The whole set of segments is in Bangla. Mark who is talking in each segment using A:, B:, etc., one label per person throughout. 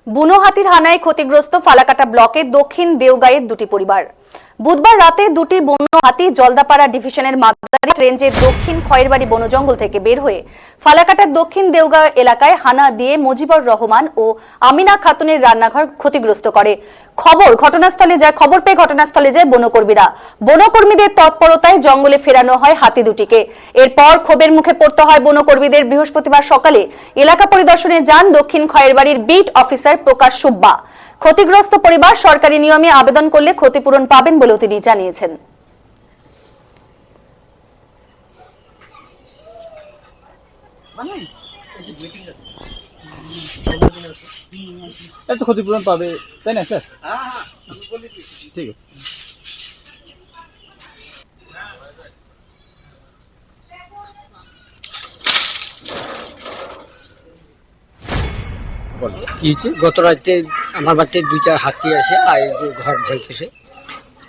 A: বুনো হাতির হানায় ক্ষতিগ্রস্ত ফালাকাটা ব্লকের দক্ষিণ দেওগাঁয়ের দুটি পরিবার। বুধবার রাতে দুটি বন্য হাতি জলদাপাড়া ডিভিশনের মাদারি রেঞ্জের দক্ষিণ খয়েরবাড়ি বনজঙ্গল থেকে বের হয়ে ফালাকাটার দক্ষিণ দেওগাঁ এলাকায় হানা দিয়ে মুজিবুর রহমান ও আমিনা খাতুনের রান্নাঘর ক্ষতিগ্রস্ত করে। খবর পেয়ে ঘটনাস্থলে যায় বনকর্মীরা। বনকর্মীদের তৎপরতায় জঙ্গলে ফেরানো হয় হাতি দুটিকে। এরপর ক্ষোভের মুখে পড়তে হয় বনকর্মীদের। বৃহস্পতিবার সকালে এলাকা পরিদর্শনে যান দক্ষিণ খয়েরবাড়ির বিট অফিসার প্রকাশ সুব্বা। ক্ষতিগ্রস্ত পরিবার সরকারি নিয়মে আবেদন করলে ক্ষতিপূরণ পাবেন বলেও তিনি জানিয়েছেন।
B: এত ক্ষতিপূরণ পাবে তাই না স্যার? ঠিক আছে।
C: গত রাতে আমার বাড়িতে দুইটা হাতি আসে আর ঘর ভাঙতেছে।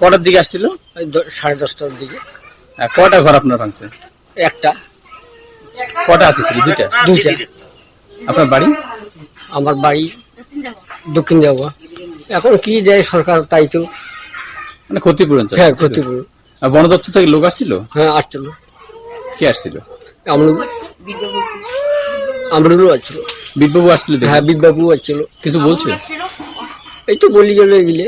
B: কটার দিকে আসছিল?
C: 10:30টার দিকে।
B: কটা ঘর আপনার ভাঙছে?
C: একটা।
B: কটা হাতি ছিল? দুইটা। আপনার বাড়ি?
C: আমার বাড়ি দক্ষিণ দেওয়া। এখন কি দেয় সরকার তাই তো।
B: মানে ক্ষতিপূরণ চাই?
C: হ্যাঁ, ক্ষতিপূরণ।
B: বন দপ্তর থেকে লোক আসছিল?
C: হ্যাঁ, আসছিল।
B: কে আসছিল?
C: আমরুলও আসছিল।
B: বিটবাবু আসছিল?
C: হ্যাঁ, বিটবাবু আসছিল।
B: কিছু বলছে?
C: এই তো বলি গেলে এগুলো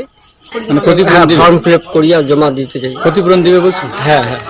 B: মানে ক্ষতিপূরণ
C: ফর্ম ফিল আপ করিয়া জমা দিতে চাই।
B: ক্ষতিপূরণ দিবে বলছে?
C: হ্যাঁ হ্যাঁ।